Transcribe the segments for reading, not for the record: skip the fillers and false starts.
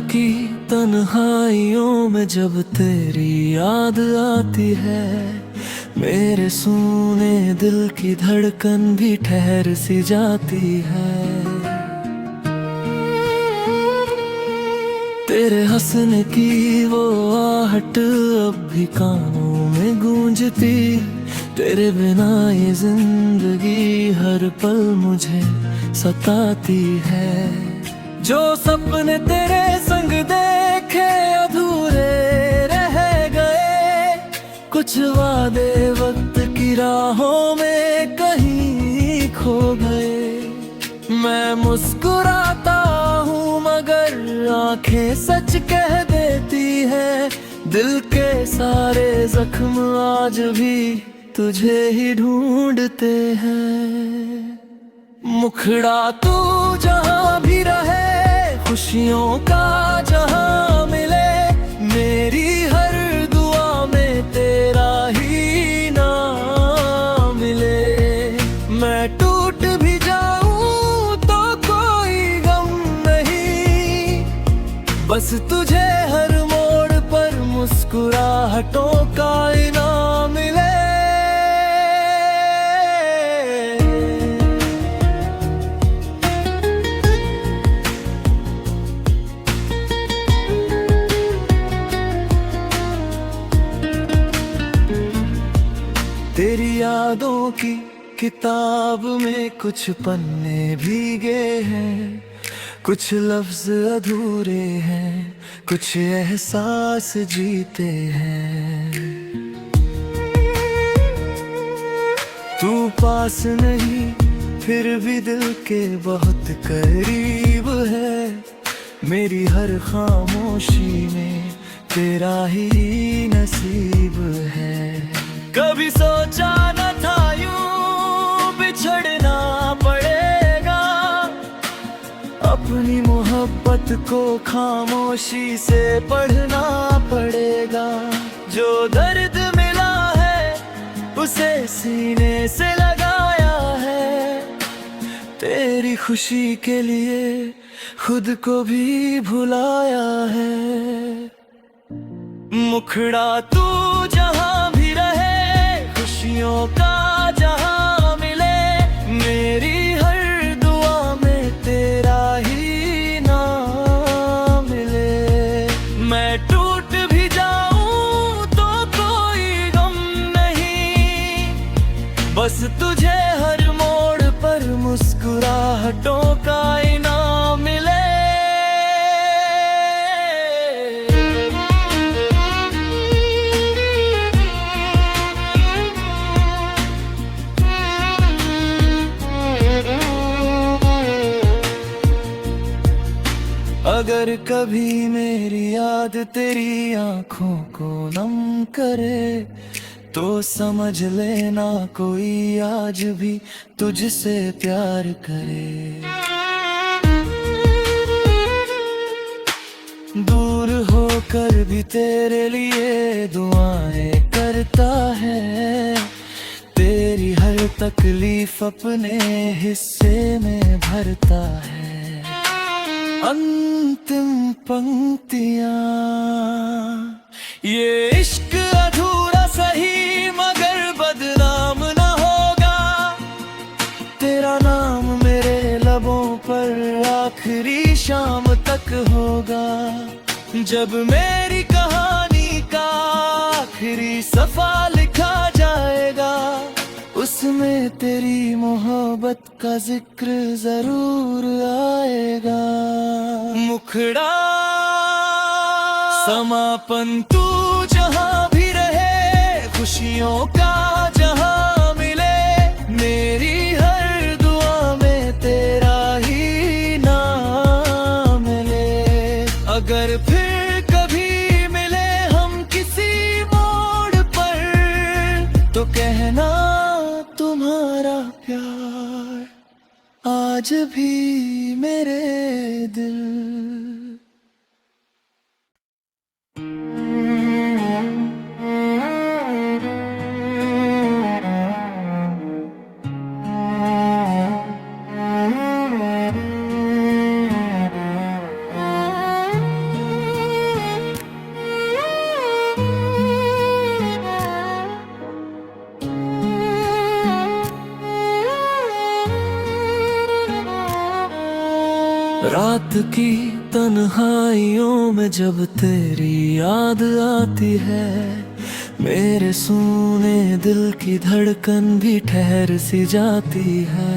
की तन्हाइयों में जब तेरी याद आती है, मेरे सूने दिल की धड़कन भी ठहर सी जाती है। तेरे हंसने की वो आहट अब भी कानों में गूंजती। तेरे बिना ये जिंदगी हर पल मुझे सताती है। जो सपने तेरे संग देखे अधूरे रह गए, कुछ वादे वक्त की राहों में कहीं खो गए। मैं मुस्कुराता हूँ मगर आंखें सच कह देती है, दिल के सारे जख्म आज भी तुझे ही ढूंढते हैं। मुखड़ा तू जहाँ भी रहे, खुशियों का जहाँ मिले, मेरी हर दुआ में तेरा ही नाम मिले। मैं टूट भी जाऊं तो कोई गम नहीं, बस तुझे हर मोड़ पर मुस्कुराहटों का इनाम मिले। तेरी यादों की किताब में कुछ पन्ने भीगे हैं, कुछ लफ्ज अधूरे हैं, कुछ एहसास जीते हैं। तू पास नहीं फिर भी दिल के बहुत करीब है, मेरी हर खामोशी में तेरा ही नसीब है। कभी सोचा न था यूं बिछड़ना पड़ेगा, अपनी मोहब्बत को खामोशी से पढ़ना पड़ेगा। जो दर्द मिला है उसे सीने से लगाया है, तेरी खुशी के लिए खुद को भी भुलाया है। मुखड़ा तू जहाँ भी रहे, खुशियों का जहाँ मिले, मेरी हर दुआ में तेरा ही नाम मिले। मैं टूट भी जाऊं तो कोई गम नहीं, बस तुझे हर मोड़ पर मुस्कुराहटों का इनाम मिले। अगर कभी मेरी याद तेरी आंखों को नम करे, तो समझ लेना कोई आज भी तुझसे प्यार करे। दूर होकर भी तेरे लिए दुआएं करता है, तेरी हर तकलीफ अपने हिस्से में भरता है। अंतिम पंक्तियां, ये इश्क अधूरा सही मगर बदनाम न होगा, तेरा नाम मेरे लबों पर आखिरी शाम तक होगा। जब मेरी कहानी का आखिरी सफा लिखा जाएगा, उसमें तेरी मोहब्बत का जिक्र जरूर आएगा। मुखड़ा समापन तू जहाँ भी रहे, खुशियों का जहाँ मिले, मेरी हर दुआ में तेरा ही नाम मिले। अगर फिर कभी मिले हम किसी मोड़ पर, तो कहना तुम्हारा प्यार आज भी मेरे दिल। रात की तन्हाइयों में जब तेरी याद आती है, मेरे सूने दिल की धड़कन भी ठहर सी जाती है।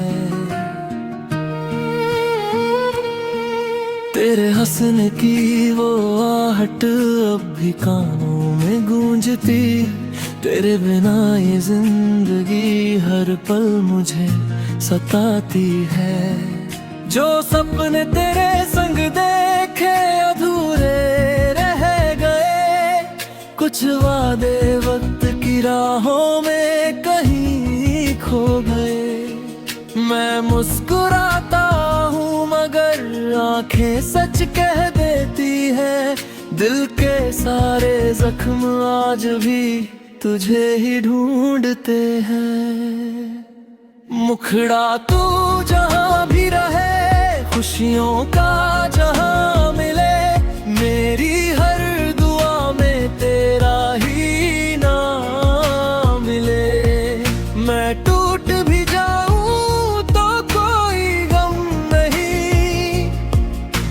तेरे हंसने की वो आहट अब भी कानों में गूंजती, तेरे बिना ये जिंदगी हर पल मुझे सताती है। जो सपने तेरे संग देखे अधूरे रह गए, कुछ वादे वक्त की राहों में कहीं खो गए। मैं मुस्कुराता हूँ मगर आंखें सच कह देती है, दिल के सारे जख्म आज भी तुझे ही ढूंढते हैं। मुखड़ा तू जहाँ भी रहे, खुशियों का जहाँ मिले, मेरी हर दुआ में तेरा ही नाम मिले। मैं टूट भी जाऊं तो कोई गम नहीं,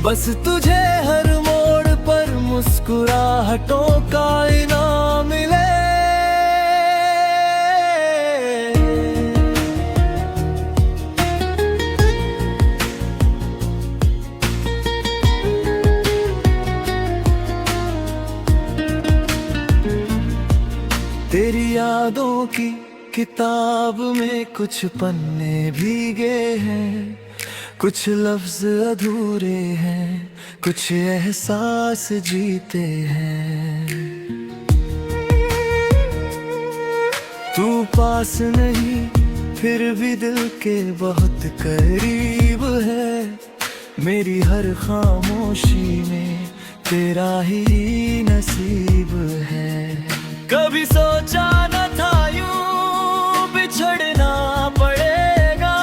बस तुझे हर मोड़ पर मुस्कुराहटों का इनाम मिले। तेरी यादों की किताब में कुछ पन्ने भीगे हैं, कुछ लफ्ज अधूरे हैं, कुछ एहसास जीते हैं। तू पास नहीं फिर भी दिल के बहुत करीब है, मेरी हर खामोशी में तेरा ही नसीब है। कभी सोचा न था यूं बिछड़ना पड़ेगा,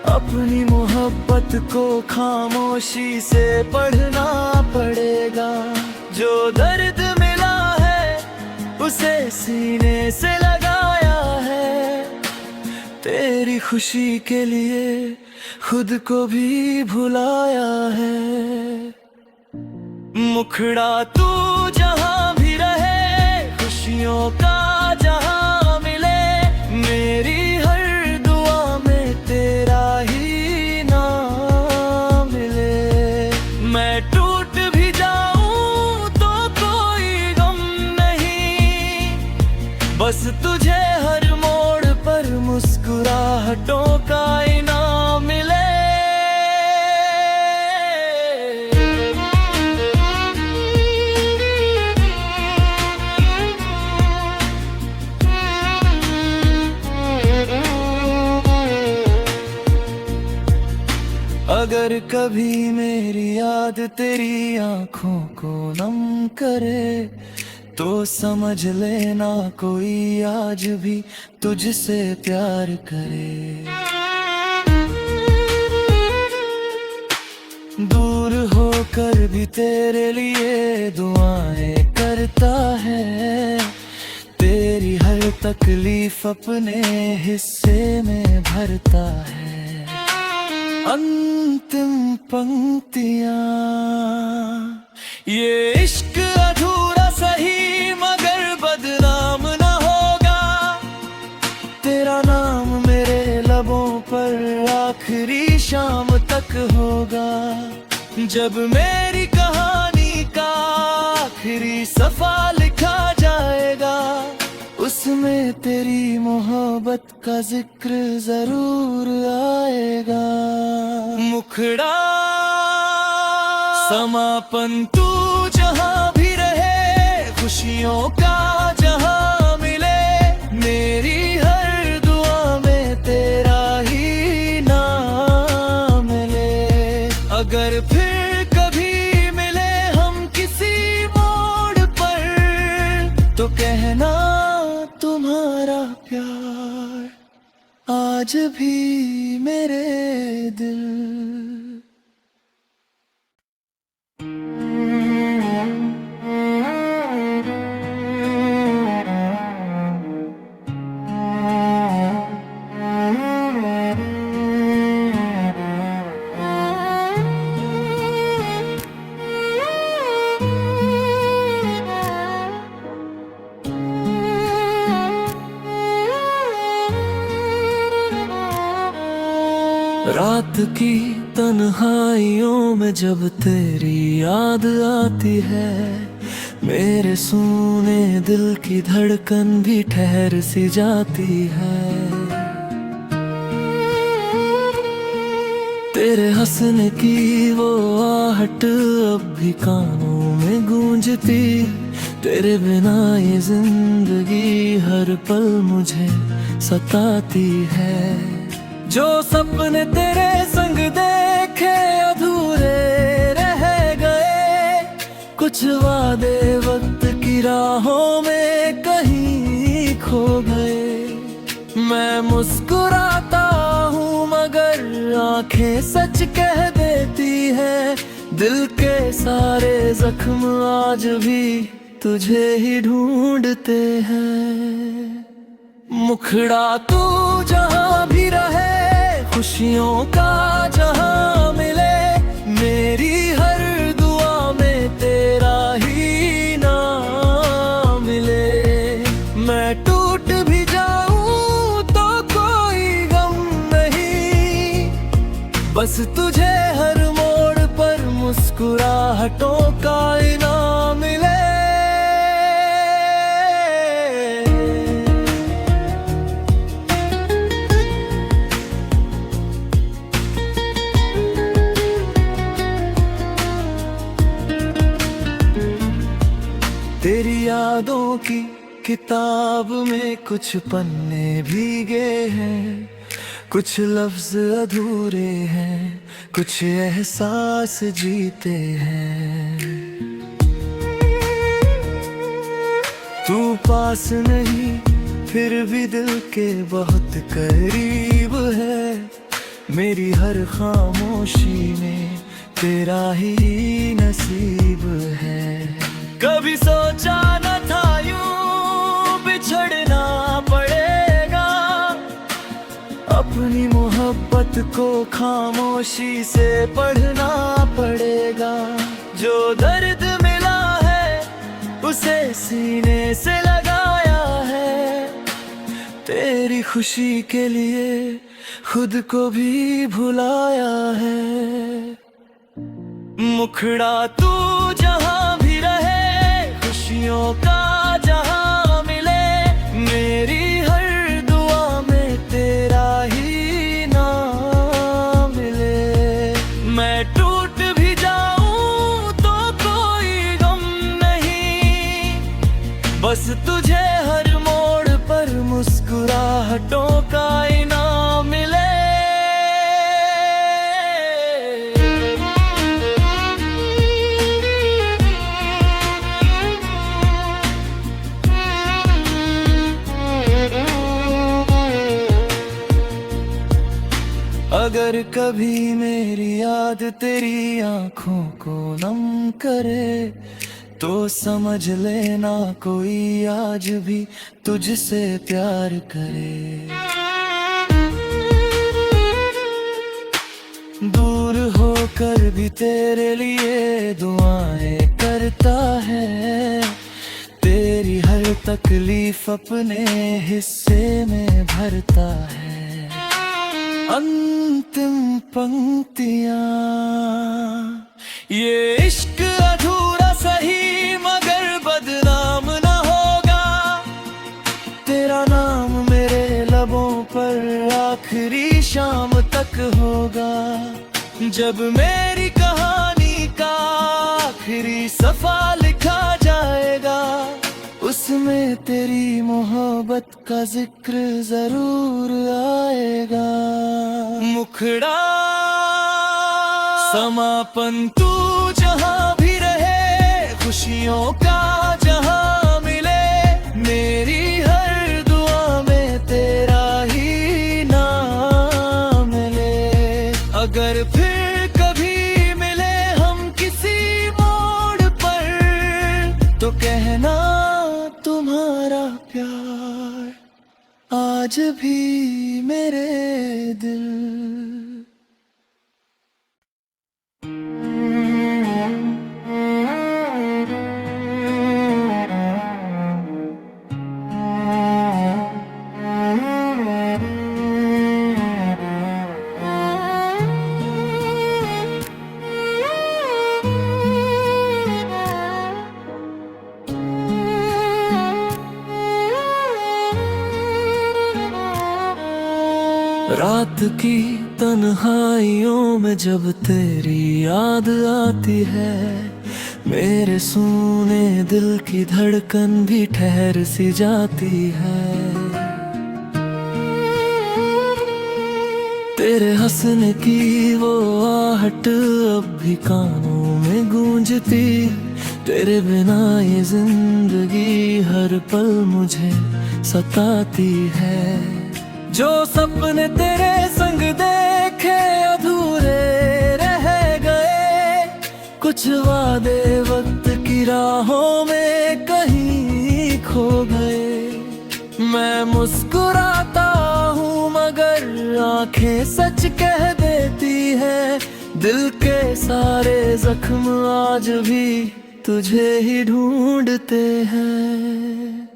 अपनी मोहब्बत को खामोशी से पढ़ना पड़ेगा। जो दर्द मिला है उसे सीने से लगाया है, तेरी खुशी के लिए खुद को भी भुलाया है। मुखड़ा तू जहाँ भी रहे, खुशियों का जहाँ मिले, मेरी हर दुआ में तेरा ही नाम मिले। मैं टूट भी जाऊं तो कोई गम नहीं, बस तुझे हर मोड़ पर मुस्कुराहटों का इनाम मिले। अगर कभी मेरी याद तेरी आंखों को नम करे, तो समझ लेना कोई आज भी तुझसे प्यार करे। दूर होकर भी तेरे लिए दुआएं करता है, तेरी हर तकलीफ अपने हिस्से में भरता है। अंतिम पंक्तियां, ये इश्क अधूरा सही मगर बदनाम न होगा, तेरा नाम मेरे लबों पर आखिरी शाम तक होगा। जब मेरी कहानी का आखिरी सफा लिखा जाएगा, उसमें तेरी मोहब्बत का जिक्र जरूर आएगा। मुखड़ा समापन तू जहाँ भी रहे, खुशियों का जहाँ मिले, मेरी हर दुआ में तेरा ही नाम मिले। अगर फिर कभी मिले हम किसी मोड़ पर, तो कहना तुम्हारा प्यार आज भी मेरे दिल। रात की तन्हाइयों में जब तेरी याद आती है, मेरे सूने दिल की धड़कन भी ठहर सी जाती है। तेरे हंसने की वो आहट अब भी कानों में गूंजती, तेरे बिना ये जिंदगी हर पल मुझे सताती है। जो सपने तेरे संग देखे अधूरे रह गए, कुछ वादे वक्त की राहों में कहीं खो गए। मैं मुस्कुराता हूँ मगर आंखें सच कह देती है, दिल के सारे जख्म आज भी तुझे ही ढूंढते हैं। मुखड़ा तू जहां भी रहे, खुशियों का जहां मिले, मेरी हर दुआ में तेरा ही नाम मिले। मैं टूट भी जाऊं तो कोई गम नहीं, बस तुझे हर मोड़ पर मुस्कुराहटों का इनाम मिले। तेरी यादों की किताब में कुछ पन्ने भीगे हैं, कुछ लफ्ज अधूरे हैं, कुछ एहसास जीते हैं। तू पास नहीं फिर भी दिल के बहुत करीब है, मेरी हर खामोशी में तेरा ही नसीब है। कभी सोचा न था यूं बिछड़ना पड़ेगा, अपनी मोहब्बत को खामोशी से पढ़ना पड़ेगा। जो दर्द मिला है उसे सीने से लगाया है, तेरी खुशी के लिए खुद को भी भुलाया है। मुखड़ा तू जहां भी रहे, खुशियों का जहां मिले, मेरी हर दुआ में तेरा ही नाम मिले। मैं टूट भी जाऊं तो कोई गम नहीं, बस तुझे हर मोड़ पर मुस्कुराहटों का इनाम मिले। अगर कभी मेरी याद तेरी आंखों को नम करे, तो समझ लेना कोई आज भी तुझसे प्यार करे। दूर होकर भी तेरे लिए दुआएं करता है, तेरी हर तकलीफ अपने हिस्से में भरता है। अंतिम पंक्तियां, ये इश्क अधूरा सही मगर बदनाम न होगा, तेरा नाम मेरे लबों पर आखिरी शाम तक होगा। जब मेरी कहानी का आखिरी सफा लिखा जाएगा, उसमें तेरी मोहब्बत का जिक्र जरूर आएगा। मुखड़ा समापन तू जहां भी रहे, खुशियों का जहां मिले, मेरी हर दुआ में तेरा ही नाम मिले। अगर फिर कभी मिले हम किसी मोड़ पर, तो कहना तुम्हारा प्यार आज भी मेरे दिल। रात की तन्हाइयों में जब तेरी याद आती है, मेरे सूने दिल की धड़कन भी ठहर सी जाती है। तेरे हंसने की वो आहट अब भी कानों में गूंजती। तेरे बिना ये जिंदगी हर पल मुझे सताती है। जो सपने तेरे संग देखे अधूरे रह गए, कुछ वादे वक्त की राहों में कहीं खो गए। मैं मुस्कुराता हूँ मगर आंखें सच कह देती है। दिल के सारे जख्म आज भी तुझे ही ढूंढते हैं।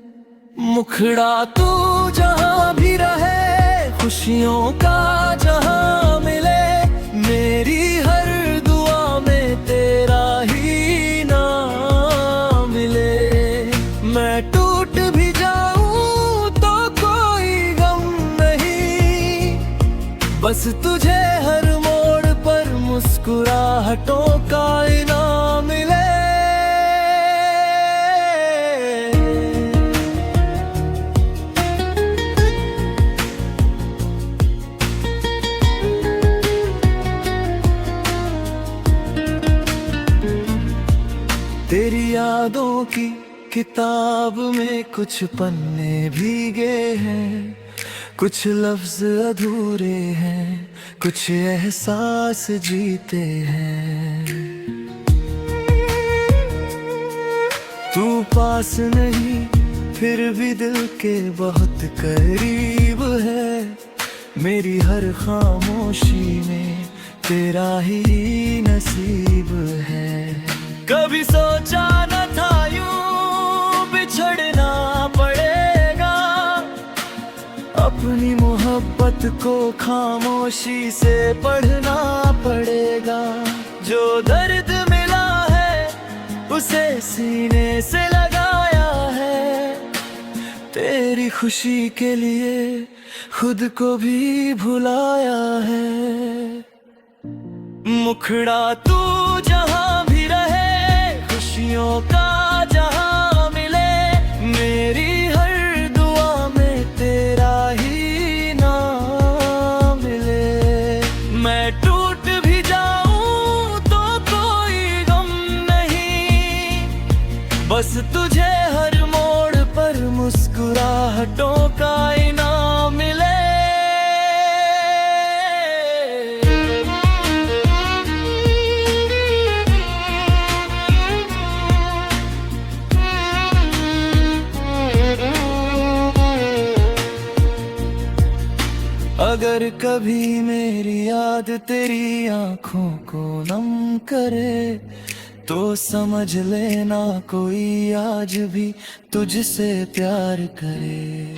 मुखड़ा तू जहाँ भी रहे, खुशियों का जहाँ मिले, मेरी हर दुआ में तेरा ही नाम मिले। मैं टूट भी जाऊं तो कोई गम नहीं, बस तुझे हर मोड़ पर मुस्कुराहटों का इनाम मिले। तेरी यादों की किताब में कुछ पन्ने भीगे हैं, कुछ लफ्ज अधूरे हैं, कुछ एहसास जीते हैं। तू पास नहीं फिर भी दिल के बहुत करीब है। मेरी हर खामोशी में तेरा ही नसीब है। कभी सोचा न था यूं बिछड़ना पड़ेगा, अपनी मोहब्बत को खामोशी से पढ़ना पड़ेगा। जो दर्द मिला है उसे सीने से लगाया है, तेरी खुशी के लिए खुद को भी भुलाया है। मुखड़ा तू जहाँ भी रहे, खुशियों का जहाँ मिले, मेरी हर दुआ में तेरा ही नाम मिले। मैं टूट भी जाऊं तो कोई गम नहीं, बस तुझे हर मोड़ पर मुस्कुराहटों का इनाम मिले। अगर कभी मेरी याद तेरी आंखों को नम करे, तो समझ लेना कोई आज भी तुझसे प्यार करे।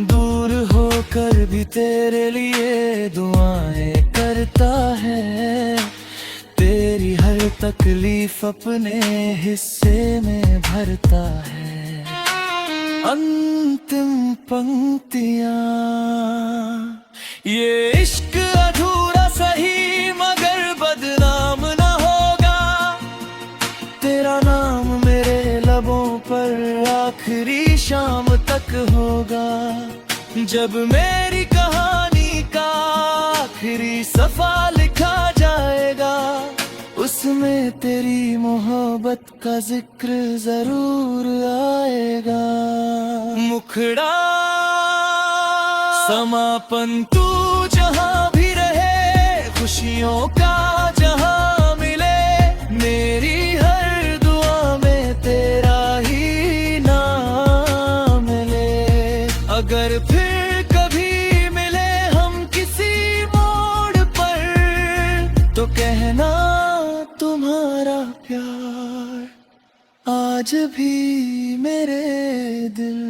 दूर होकर भी तेरे लिए दुआएं करता है, तेरी हर तकलीफ अपने हिस्से में भरता है। अंतिम पंक्तियां, ये इश्क अधूरा सही मगर बदनाम न होगा। तेरा नाम मेरे लबों पर आखिरी शाम तक होगा। जब मेरी कहानी का आखिरी सफा लिखा जाएगा, उसमें तेरी मोहब्बत का जिक्र जरूर आएगा। मुखड़ा समापन तू जहाँ भी रहे, खुशियों का जहाँ मिले, मेरी हर दुआ में तेरा ही नाम मिले। अगर फिर कभी मिले हम किसी मोड़ पर, तो कहना तुम्हारा प्यार आज भी मेरे दिल